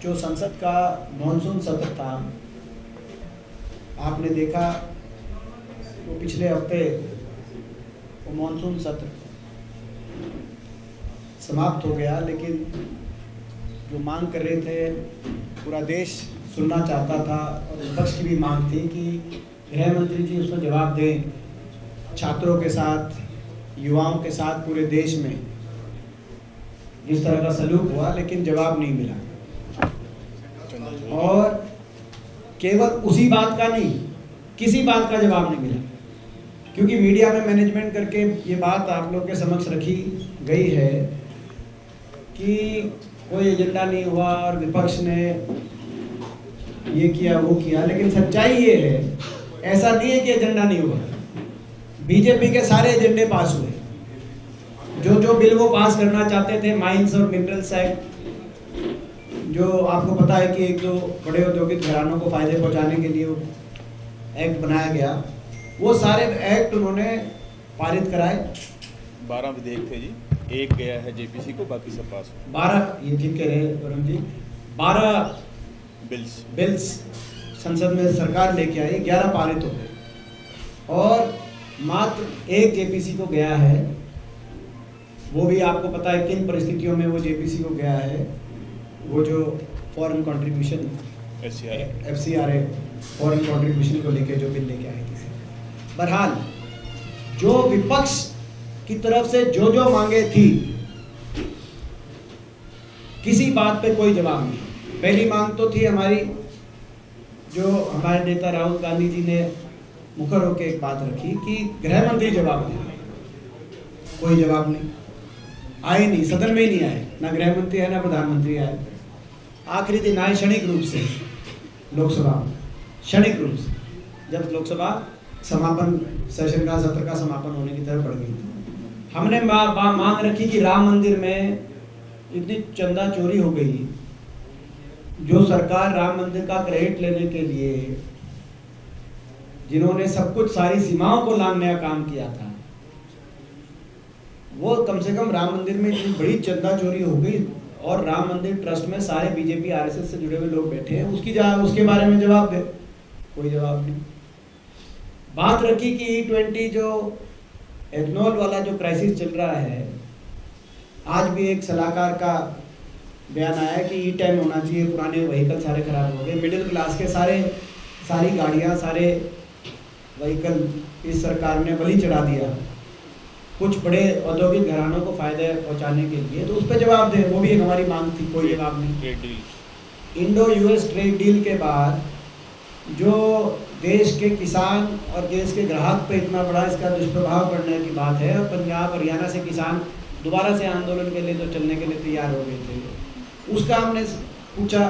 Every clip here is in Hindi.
जो संसद का मॉनसून सत्र था, आपने देखा वो पिछले हफ्ते वो मॉनसून सत्र समाप्त हो गया, लेकिन जो मांग कर रहे थे पूरा देश सुनना चाहता था और विपक्ष की भी मांग थी कि गृह मंत्री जी उसमें जवाब दें। छात्रों के साथ, युवाओं के साथ पूरे देश में जिस तरह का सलूक हुआ, लेकिन जवाब नहीं मिला। और केवल उसी बात का नहीं, किसी बात का जवाब नहीं मिला, क्योंकि मीडिया में मैनेजमेंट करके ये बात आप लोग के समक्ष रखी गई है कि कोई एजेंडा नहीं हुआ और विपक्ष ने ये किया वो किया, लेकिन सच्चाई ये है, ऐसा नहीं है कि एजेंडा नहीं हुआ। बीजेपी के सारे एजेंडे पास हुए। जो बिल वो पास करना चाहते थे, माइंस और मिनरल्स एक्ट, जो आपको पता है कि एक दो बड़े औद्योगिक घरानों को फायदे पहुंचाने के लिए वो एक्ट बनाया गया, वो सारे एक्ट उन्होंने पारित कराए। 12 विधेयक थे जी, एक गया है जेपीसी को, बाकी सब पास हो। 12, ये ठीक कह रहे हैं वरुण जी, 12 बिल्स संसद में सरकार लेके आई, 11 पारित हो गए और मात्र एक जेपीसी को गया है। वो भी आपको पता है किन परिस्थितियों में वो जेपीसी को गया है। वो जो foreign contribution FCRA foreign contribution को लेके जो बिल लेके आई थी। बहरहाल जो विपक्ष की तरफ से जो मांगे थी, किसी बात पे कोई जवाब नहीं। पहली मांग तो थी हमारी, जो हमारे नेता राहुल गांधी जी ने मुखर होकर एक बात रखी कि गृह मंत्री जवाब दें। कोई जवाब नहीं, आए नहीं, सदन में ही नहीं आए, ना गृह मंत्री है ना प्रधानमंत्री आए। आखिरी दिन आए क्षणिक रूप से लोकसभा, क्षणिक रूप से, जब लोकसभा समापन सेशन का, सत्र का समापन होने की तरफ बढ़ गई। हमने मांग रखी कि राम मंदिर में इतनी चंदा चोरी हो गई, जो सरकार राम मंदिर का क्रेडिट लेने के लिए, जिन्होंने सब कुछ सारी सीमाओं को लांघने का काम किया था, वो कम से कम राम मंदिर में इतनी बड़ी चंदा चोरी हो गई और राम मंदिर ट्रस्ट में सारे बीजेपी RSS से जुड़े हुए लोग बैठे हैं, उसके बारे में जवाब दे। कोई जवाब नहीं। बात रखी कि E20 जो एथनॉल वाला जो क्राइसिस चल रहा है, आज भी एक सलाहकार का बयान आया है कि E10 होना चाहिए, पुराने व्हीकल सारे खराब हो गए, मिडिल क्लास के सारी गाड़ियां, सारे व्हीकल इस सरकार ने बलि चढ़ा दिया कुछ बड़े औद्योगिक घरानों को फायदे पहुंचाने के लिए। तो उस पर जवाब दे, वो भी एक हमारी मांग थी। कोई जवाब नहीं। ट्रेड डील, इंडो-US ट्रेड डील के बाद जो देश के किसान और देश के ग्राहक पे इतना बड़ा इसका दुष्प्रभाव पड़ने की बात है, और पंजाब हरियाणा से किसान दोबारा से आंदोलन के लिए तो चलने के लिए तैयार हो गए थे। उसका हमने पूछा,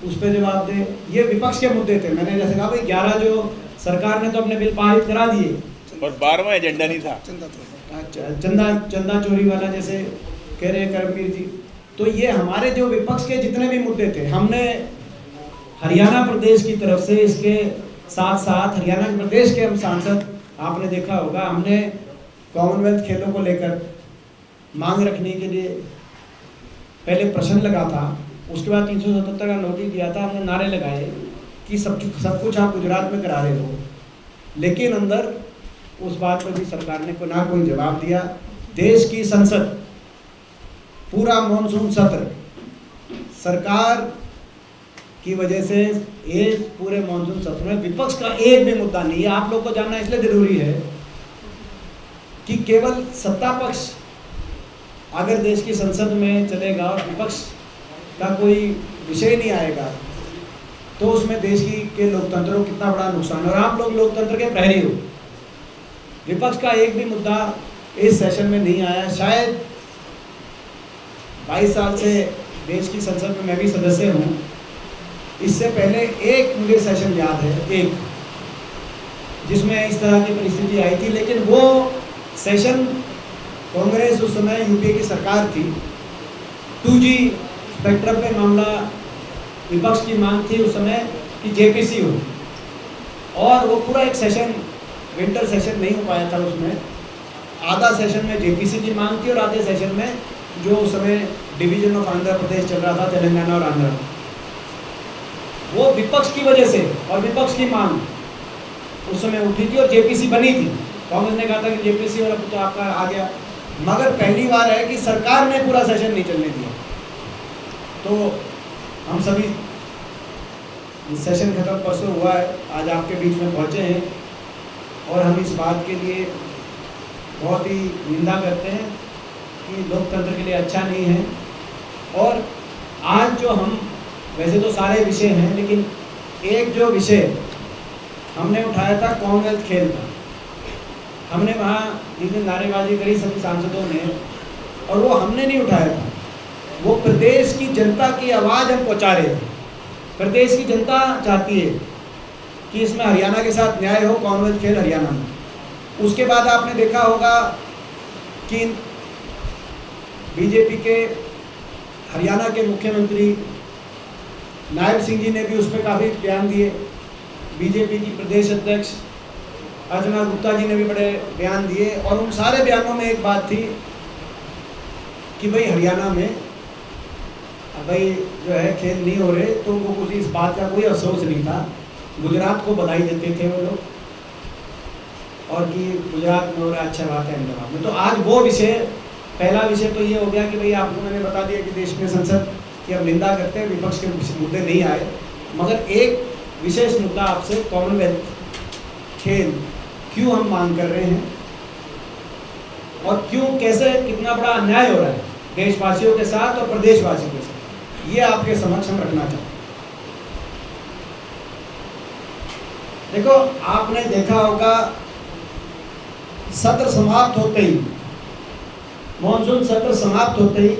उस पर जवाब दे। ये विपक्ष के मुद्दे थे। मैंने जैसे कहा भाई 11 जो सरकार ने तो अपने बिल पारित करा दिए, और 12वां एजेंडा नहीं था, चंदा चोरी वाला, जैसे कह रहे हैं करमवीर जी। तो ये हमारे जो विपक्ष के जितने भी मुद्दे थे, हमने हरियाणा प्रदेश की तरफ से, इसके साथ साथ हरियाणा प्रदेश के हम सांसद, आपने देखा होगा, हमने कॉमनवेल्थ खेलों को लेकर मांग रखने के लिए पहले प्रश्न लगा था, उसके बाद 377 का नोटिस दिया था। हमने नारे लगाए कि सब कुछ आप गुजरात में करा रहे हो, लेकिन अंदर उस बात पर भी सरकार ने ना कोई जवाब दिया। देश की संसद, पूरा मॉनसून सत्र सरकार की वजह से, ये पूरे मॉनसून सत्र में विपक्ष का एक भी मुद्दा नहीं है। आप लोग को जानना इसलिए जरूरी है कि केवल सत्ता पक्ष अगर देश की संसद में चलेगा और विपक्ष का कोई विषय नहीं आएगा, तो उसमें देश के लोकतंत्र को कितना बड़ा नुकसान है। और आप लोग लोकतंत्र के प्रहरी हो। विपक्ष का एक भी मुद्दा इस सेशन में नहीं आया। शायद 22 साल से देश की संसद में मैं भी सदस्य हूँ, इससे पहले एक मुझे सेशन याद है, एक जिसमें इस तरह की परिस्थिति आई थी। लेकिन वो सेशन, कांग्रेस उस समय यूपीए की सरकार थी, 2G स्पेक्ट्रम पे मामला, विपक्ष की मांग थी उस समय कि जेपीसी हो, और वो पूरा एक सेशन, विंटर सेशन नहीं हो पाया था। उसमें आधा सेशन में जेपीसी की मांग थी और आधे सेशन में जो उस समय डिवीजन ऑफ आंध्र प्रदेश चल रहा था, तेलंगाना और आंध्र, वो विपक्ष की वजह से और विपक्ष की मांग उस समय उठी थी और जेपीसी बनी थी। कांग्रेस ने कहा था कि जेपीसी वाला तो आपका आ गया, मगर पहली बार है कि सरकार ने पूरा सेशन नहीं चलने दिया। तो हम सभी, सेशन खत्म परसों हुआ है, आज आपके बीच में पहुंचे हैं और हम इस बात के लिए बहुत ही निंदा करते हैं कि लोकतंत्र के लिए अच्छा नहीं है। और आज जो हम, वैसे तो सारे विषय हैं, लेकिन एक जो विषय हमने उठाया था कॉमनवेल्थ खेल का, हमने वहाँ जिस दिन नारेबाजी करी सभी सांसदों ने, और वो हमने नहीं उठाया था, वो प्रदेश की जनता की आवाज़ हम पहुँचा रहे थे। प्रदेश की जनता चाहती है कि इसमें हरियाणा के साथ न्याय हो, कॉमनवेल्थ खेल हरियाणा में। उसके बाद आपने देखा होगा कि बीजेपी के हरियाणा के मुख्यमंत्री नायब सिंह जी ने भी उस पर काफ़ी बयान दिए, बीजेपी की प्रदेश अध्यक्ष अर्चना गुप्ता जी ने भी बड़े बयान दिए, और उन सारे बयानों में एक बात थी कि भाई हरियाणा में भाई जो है खेल नहीं हो रहे, तो उनको कुछ इस बात का कोई अफसोस नहीं था। गुजरात को बधाई देते थे वो लोग, और कि गुजरात में हो रहा है, अच्छा बात है अहमदाबाद में। तो आज वो विषय, पहला विषय तो ये हो गया कि भाई आपको मैंने बता दिया कि देश में संसद की हम निंदा करते हैं, विपक्ष के मुद्दे नहीं आए, मगर एक विशेष मुद्दा आपसे, कॉमनवेल्थ खेल क्यों हम मांग कर रहे हैं और क्यों, कैसे, कितना बड़ा अन्याय हो रहा है देशवासियों के साथ और प्रदेशवासियों के साथ, ये आपके समक्ष हम रखना चाहते हैं। देखो, आपने देखा होगा सत्र समाप्त होते ही, मॉनसून सत्र समाप्त होते ही,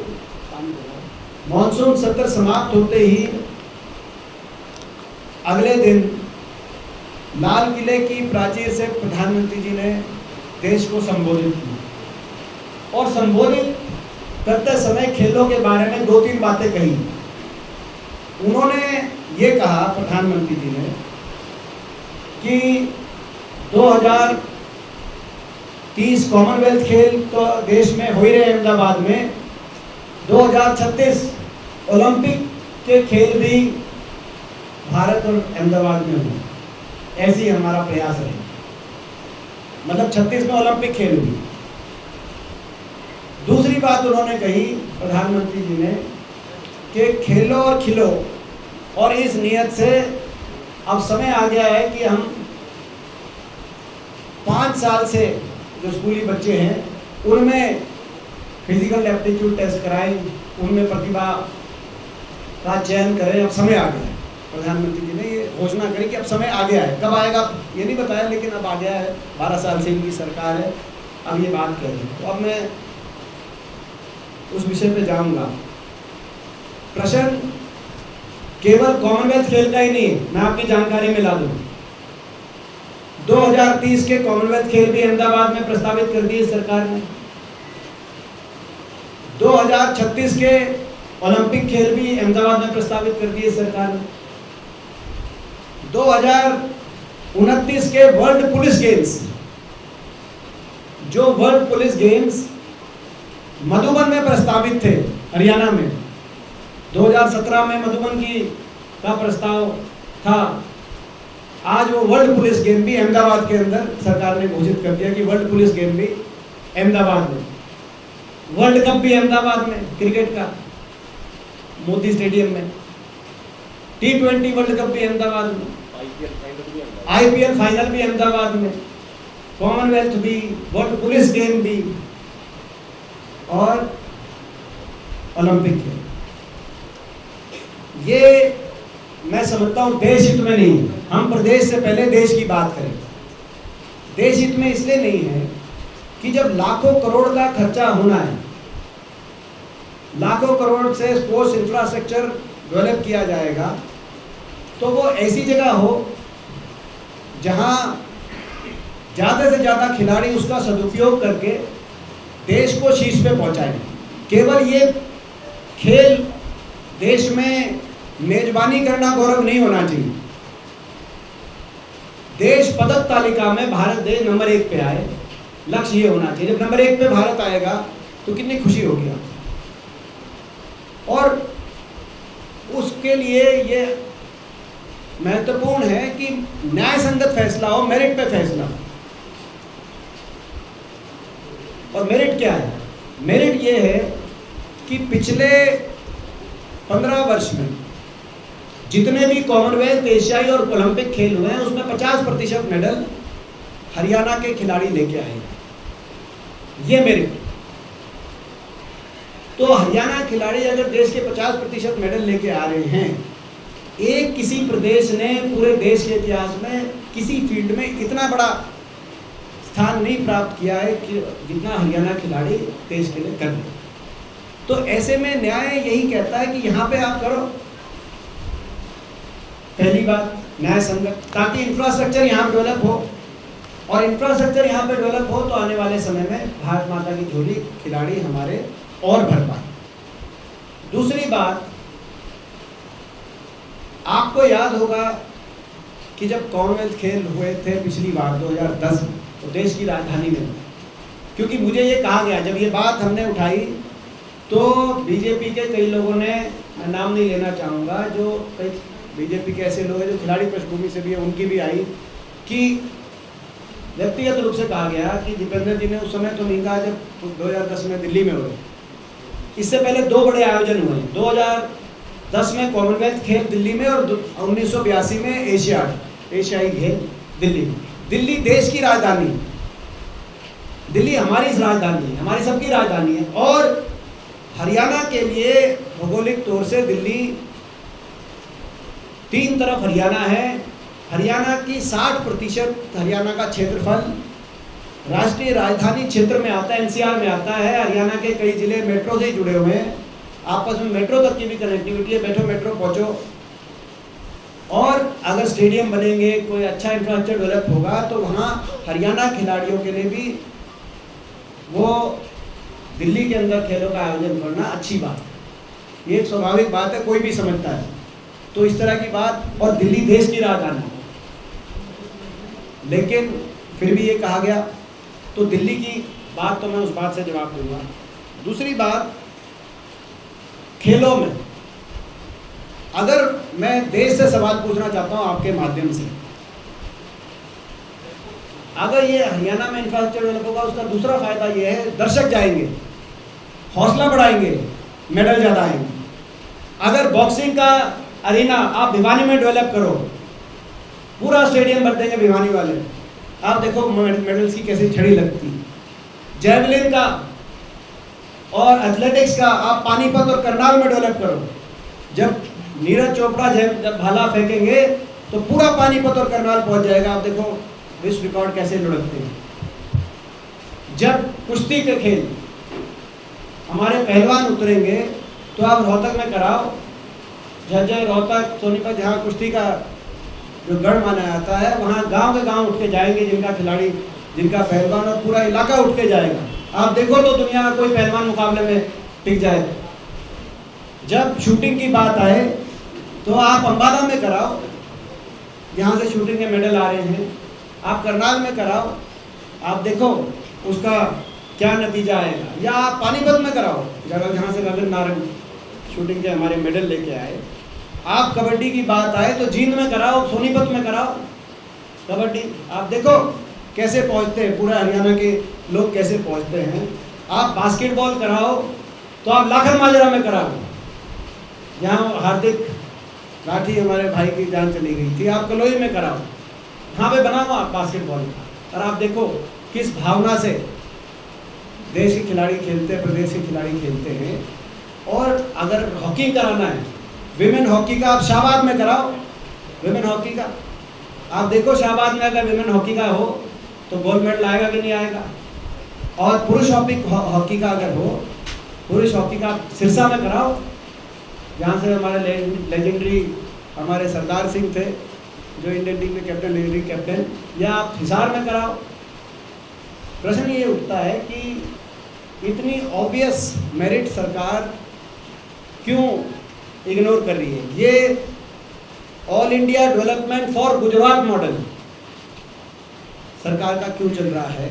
मॉनसून सत्र समाप्त होते ही अगले दिन लाल किले की प्राचीर से प्रधानमंत्री जी ने देश को संबोधित किया, और संबोधित करते समय खेलों के बारे में 2-3 बातें कही। उन्होंने ये कहा, प्रधानमंत्री जी ने, कि 2030 कॉमनवेल्थ खेल तो देश में हो ही रहे अहमदाबाद में, 2036 ओलंपिक के खेल भी भारत और अहमदाबाद में हों, ऐसी हमारा प्रयास है। मतलब 36 में ओलंपिक खेल हुई। दूसरी बात उन्होंने कही प्रधानमंत्री जी ने कि खेलो और खिलो, और इस नियत से अब समय आ गया है कि हम 5 साल से जो स्कूली बच्चे हैं उनमें फिजिकल एप्टीट्यूड टेस्ट कराएं, उनमें प्रतिभा का चयन करें। अब समय आ गया है, प्रधानमंत्री जी ने ये घोषणा करी कि अब समय आ गया है। कब आएगा ये नहीं बताया, लेकिन अब आ गया है। 12 साल से इनकी सरकार है, अब ये बात कर रही है। तो अब मैं उस विषय पे जाऊंगा। प्रश्न केवल कॉमनवेल्थ खेल का ही नहीं है, मैं आपकी जानकारी में ला दूं। 2030 के कॉमनवेल्थ खेल भी अहमदाबाद में प्रस्तावित कर दिए सरकार ने। 2036 के ओलंपिक खेल भी अहमदाबाद में प्रस्तावित कर दिए सरकार ने। 2029 के वर्ल्ड पुलिस गेम्स, जो वर्ल्ड पुलिस गेम्स मधुबन में प्रस्तावित थे हरियाणा में, 2017 में मधुबन का प्रस्ताव था, आज वो वर्ल्ड पुलिस गेम भी अहमदाबाद के अंदर सरकार ने घोषित कर दिया कि वर्ल्ड पुलिस गेम भी अहमदाबाद में। वर्ल्ड कप भी अहमदाबाद में क्रिकेट का, मोदी स्टेडियम में। T20 वर्ल्ड कप भी अहमदाबाद में, IPL फाइनल भी अहमदाबाद में, कॉमनवेल्थ भी, वर्ल्ड पुलिस गेम भी और ओलंपिक खेल। ये मैं समझता हूं देश हित में नहीं है। हम प्रदेश से पहले देश की बात करें। देश हित में इसलिए नहीं है कि जब लाखों करोड़ का खर्चा होना है, लाखों करोड़ से स्पोर्ट्स इंफ्रास्ट्रक्चर डेवलप किया जाएगा, तो वो ऐसी जगह हो जहां ज़्यादा से ज़्यादा खिलाड़ी उसका सदुपयोग करके देश को शीर्ष पे पहुंचाएं। केवल ये खेल देश में मेजबानी करना गौरव नहीं होना चाहिए। देश पदक तालिका में भारत देश नंबर 1 पे आए, लक्ष्य ये होना चाहिए। जब नंबर 1 पे भारत आएगा तो कितनी खुशी होगी आप। और उसके लिए ये महत्वपूर्ण है कि न्याय संगत फैसला हो, मेरिट पे फैसला हो। और मेरिट क्या है? मेरिट ये है कि पिछले 15 वर्ष में जितने भी कॉमनवेल्थ, एशियाई और ओलंपिक खेल हुए हैं उसमें 50% मेडल हरियाणा के खिलाड़ी लेके आए, ये मेरिट। तो हरियाणा खिलाड़ी अगर देश के 50% मेडल लेके आ रहे हैं, एक किसी प्रदेश ने पूरे देश के इतिहास में किसी फील्ड में इतना बड़ा स्थान नहीं प्राप्त किया है कि जितना हरियाणा खिलाड़ी देश के लिए कर रहे। तो ऐसे में न्याय यही कहता है कि यहाँ पे आप करो, पहली बात न्याय संगत, ताकि इंफ्रास्ट्रक्चर यहाँ डेवलप हो, और इंफ्रास्ट्रक्चर यहाँ पे डेवलप हो तो आने वाले समय में भारत माता की झोली खिलाड़ी हमारे और भर पाए। दूसरी बात, आपको याद होगा कि जब कॉमनवेल्थ खेल हुए थे पिछली बार 2010 में, तो देश की राजधानी में, क्योंकि मुझे ये कहा गया, जब ये बात हमने उठाई तो बीजेपी के कई लोगों ने, मैं नाम नहीं लेना चाहूँगा, जो कई बीजेपी के ऐसे लोग हैं जो खिलाड़ी पृष्ठभूमि से भी है, उनकी भी आई कि व्यक्तिगत रूप से कहा गया कि दीपेंद्र जी ने उस समय तो नहीं कहा जब 2010 में दिल्ली में हुए, इससे पहले 2 बड़े आयोजन हुए, 2010 में कॉमनवेल्थ खेल दिल्ली में और 1982 में एशियाई खेल दिल्ली में। दिल्ली देश की राजधानी, दिल्ली हमारी राजधानी है, हमारी सबकी राजधानी है। और हरियाणा के लिए भौगोलिक तौर से दिल्ली, 3 तरफ हरियाणा है, हरियाणा की 60% हरियाणा का क्षेत्रफल राष्ट्रीय राजधानी क्षेत्र में आता है, एनसीआर में आता है। हरियाणा के कई जिले मेट्रो से ही जुड़े हुए हैं, आपस में मेट्रो तक की भी कनेक्टिविटी है, बैठो मेट्रो पहुंचो। और अगर स्टेडियम बनेंगे, कोई अच्छा इंफ्रास्ट्रक्चर डेवलप होगा तो वहाँ हरियाणा खिलाड़ियों के लिए भी वो दिल्ली के अंदर खेलों का आयोजन करना अच्छी बात है, ये एक स्वाभाविक बात है, कोई भी समझता है। तो इस तरह की बात, और दिल्ली देश की राजधानी, लेकिन फिर भी ये कहा गया, तो दिल्ली की बात तो मैं उस बात से जवाब दूंगा। दूसरी बात, खेलों में अगर मैं देश से सवाल पूछना चाहता हूं आपके माध्यम से, अगर ये हरियाणा में इंफ्रास्ट्रक्चर डेवलप होगा, उसका दूसरा फायदा ये है, दर्शक जाएंगे, हौसला बढ़ाएंगे, मेडल ज़्यादा आएंगे। अगर बॉक्सिंग का अरीना आप भिवानी में डेवलप करो, पूरा स्टेडियम भर देंगे भिवानी वाले, आप देखो मेडल्स की कैसी छड़ी लगती। जैवलिन का और एथलेटिक्स का आप पानीपत और करनाल में डेवलप करो, जब नीरज चोपड़ा जब भाला फेंकेंगे तो पूरा पानीपत और करनाल पहुंच जाएगा, आप देखो विश्व रिकॉर्ड कैसे लुढ़कते हैं। जब कुश्ती के खेल हमारे पहलवान उतरेंगे तो आप रोहतक में कराओ, झज्जर, रोहतक, सोनीपत, जहाँ कुश्ती का जो गढ़ माना जाता है, वहाँ गांव के गांव उठ के जाएंगे जिनका खिलाड़ी, जिनका पहलवान, और पूरा इलाका उठ के जाएगा। आप देखो तो दुनिया का कोई पहलवान मुकाबले में टिक जाए। जब शूटिंग की बात आए तो आप अंबाला में कराओ, यहाँ से शूटिंग के मेडल आ रहे हैं, आप करनाल में कराओ, आप देखो उसका क्या नतीजा आएगा। या आप पानीपत में कराओ, जहाँ से गगन नारंग शूटिंग के हमारे मेडल लेके आए। आप कबड्डी की बात आए तो जींद में कराओ, सोनीपत में कराओ कबड्डी, आप देखो कैसे पहुँचते हैं, पूरा हरियाणा के लोग कैसे पहुँचते हैं। आप बास्केटबॉल कराओ तो आप लाखन माजरा में कराओ, यहाँ हार्दिक राठी हमारे भाई की जान चली गई थी, आप कलोई में कराओ, यहाँ पे बनाओ आप बास्केटबॉल का। और आप देखो किस भावना से देश के खिलाड़ी खेलते हैं, प्रदेश के खिलाड़ी खेलते हैं। और अगर हॉकी कराना है, विमेन हॉकी का आप शाहबाद में कराओ, विमेन हॉकी का आप देखो, शाहबाद में अगर विमेन हॉकी का हो तो गोल्ड मेडल आएगा कि नहीं आएगा। और पुरुष हॉकी का अगर हो, पुरुष हॉकी का सिरसा में कराओ, जहाँ से हमारे लेजेंडरी हमारे सरदार सिंह थे जो इंडियन टीम के कैप्टन, लेजेंडरी कैप्टन, या आप हिसार में कराओ। प्रश्न ये उठता है कि इतनी ऑब्वियस मेरिट सरकार क्यों इग्नोर कर रही है। ये all India development for Gujarat model सरकार का क्यों चल रहा है।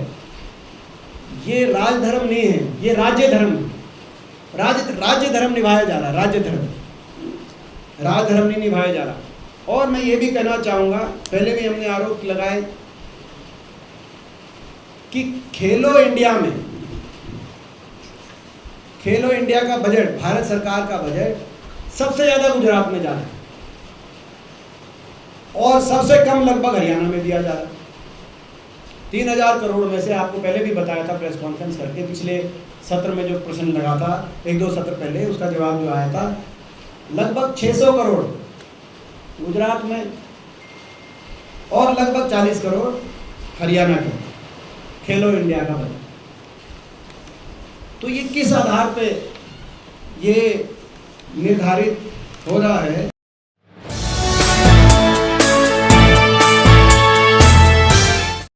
ये राजधर्म नहीं है, ये राज्य धर्म, राज्य धर्म निभाया जा रहा है, राज्य धर्म, राजधर्म नहीं निभाया जा रहा। और मैं ये भी कहना चाहूँगा, पहले भी हमने आरोप लगाए कि खेलो इंडिया का बजट, भारत सरकार का बजट सबसे ज़्यादा गुजरात में जा रहा है और सबसे कम लगभग हरियाणा में दिया जा रहा है। 3000 करोड़ में से आपको पहले भी बताया था प्रेस कॉन्फ्रेंस करके, पिछले सत्र में जो प्रश्न लगा था 1-2 सत्र पहले, उसका जवाब जो आया था लगभग 600 करोड़ गुजरात में और लगभग 40 करोड़ हरियाणा के खेलो इंडिया का बजट। तो ये किस आधार पे ये निर्धारित हो रहा है?